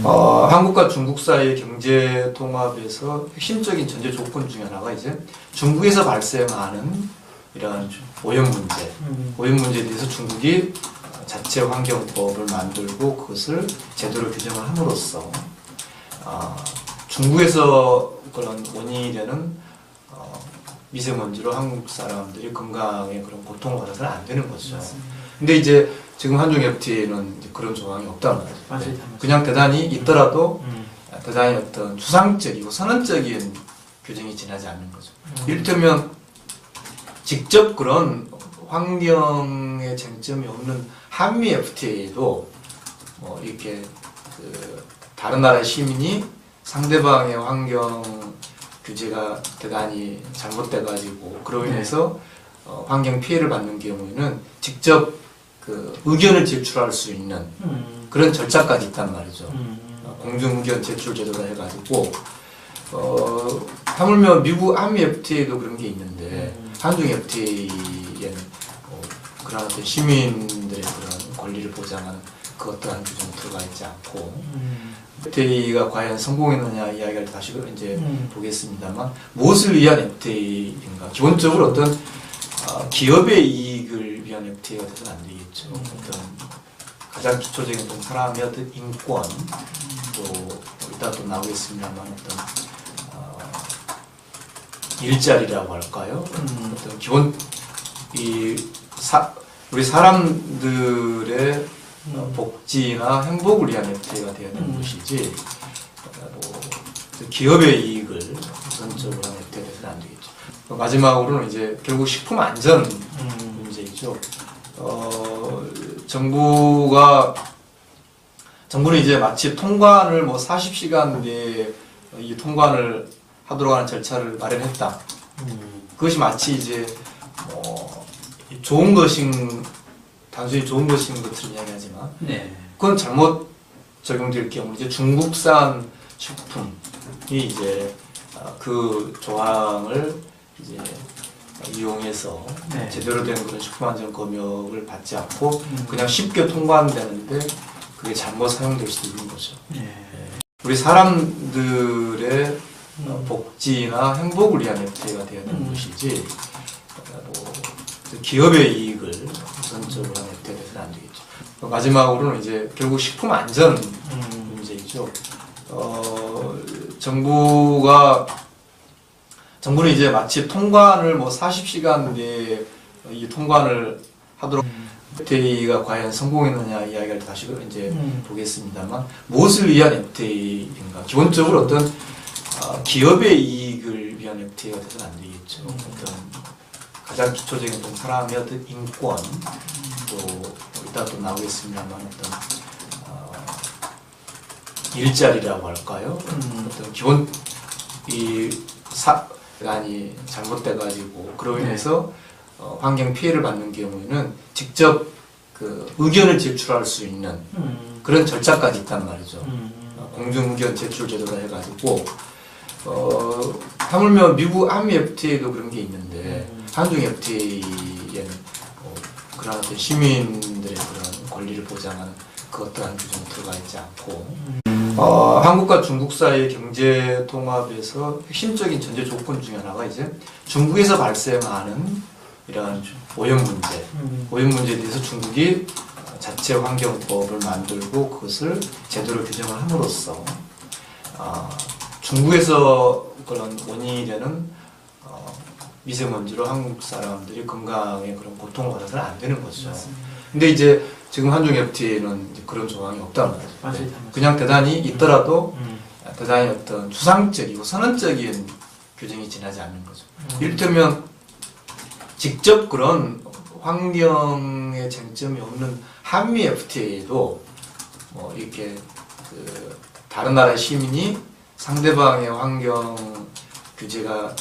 한국과 중국 사이의 경제 통합에서 핵심적인 전제 조건 중에 하나가 이제 중국에서 발생하는 이러한 오염 문제, 오염 문제에 대해서 중국이 자체 환경법을 만들고 그것을 제대로 규정을 함으로써 중국에서 그런 원인이 되는 미세먼지로 한국 사람들이 건강에 그런 고통을 받아서는 안 되는 거죠. 근데 이제 지금 한중 FTA는 그런 조항이 없다는 거죠. 그냥 대단히 있더라도 대단히 어떤 추상적이고 선언적인 규정이 지나지 않는 거죠. 이를테면 직접 그런 환경에 쟁점이 없는 한미 FTA도 뭐 이렇게 다른 나라의 시민이 상대방의 환경 규제가 대단히 잘못돼가지고 그로 인해서 환경 피해를 받는 경우에는 직접 의견을 제출할 수 있는 그런 절차까지 있단 말이죠. 공중 의견 제출 제도라 해가지고 하물며 미국 한미 FTA도 그런 게 있는데 한중 FTA에는 그런 어떤 시민들의 그런 권리를 보장하는 그 어떠한 규정이 들어가 있지 않고 FTA가 과연 성공했느냐 이야기를 다시 이제 보겠습니다만 무엇을 위한 FTA인가? 기본적으로 어떤 기업의 이익을 위한 FTA가 돼서는 안 되겠죠. 어떤 가장 기초적인 어떤 사람의 어떤 인권 또 이따 또 나오겠습니다만 어떤 일자리라고 할까요? 어떤 기본 우리 사람들의 복지나 행복을 위한 FTA가 되어야 되는 것이지 기업의 이익을 우선적으로 하는 FTA가 되어서는 안 되겠죠. 마지막으로는 이제 결국 식품 안전 문제이죠. 정부는 이제 마치 통관을 뭐 40시간 내에 이 통관을 하도록 하는 절차를 마련했다. 그것이 마치 이제 좋은 것인 단순히 좋은 것인 것처럼 이야기하지만 그건 잘못 적용될 경우 이제 중국산 식품이 이제 그 조항을 이제 이용해서 제대로 된 그런 식품안전검역을 받지 않고 그냥 쉽게 통관되는데 그게 잘못 사용될 수도 있는 거죠. 우리 사람들의 복지나 행복을 위한 FTA가 되어야 되는 것이지 기업의 이익을 우선적으로 하는 FTA가 되어서는 안 되겠죠. 마지막으로는 이제 결국 식품 안전 문제이죠. 정부는 이제 마치 통관을 뭐 40시간 내에 이 통관을 하도록 FTA가 과연 성공했느냐 이야기를 다시 이제 보겠습니다만 무엇을 위한 FTA인가? 기본적으로 어떤 기업의 이익을 위한 FTA가 돼서는 안 되겠죠. 어떤 가장 기초적인 어떤 사람의 어떤 인권 또 이따 또 나오겠습니다만 어떤 일자리라고 할까요? 어떤 기본 대단히 잘못돼가지고 그로 인해서 환경 피해를 받는 경우에는 직접 의견을 제출할 수 있는 그런 절차까지 있단 말이죠. 공중 의견 제출 제도라 해가지고 하물며 미국 한미 FTA도 그런 게 있는데 한중 FTA에는 그런 어떤 시민들의 그런 권리를 보장하는 그 어떠한 규정이 들어가 있지 않고 한국과 중국 사이의 경제 통합에서 핵심적인 전제 조건 중에 하나가 이제 중국에서 발생하는 이러한 오염 문제, 오염 문제에 대해서 중국이 자체 환경법을 만들고 그것을 제대로 규정을 함으로써 중국에서 그런 원인이 되는 미세먼지로 한국 사람들이 건강에 그런 고통을 받아서는 안 되는 거죠. 근데 이제 지금 한중 FTA는 이제 그런 조항이 없다는 거죠. 그냥 대단히 있더라도 대단히 어떤 추상적이고 선언적인 규정이 지나지 않는 거죠. 이를테면 직접 그런 환경에 쟁점이 없는 한미 FTA도 뭐 이렇게 다른 나라의 시민이 상대방의 환경 규제가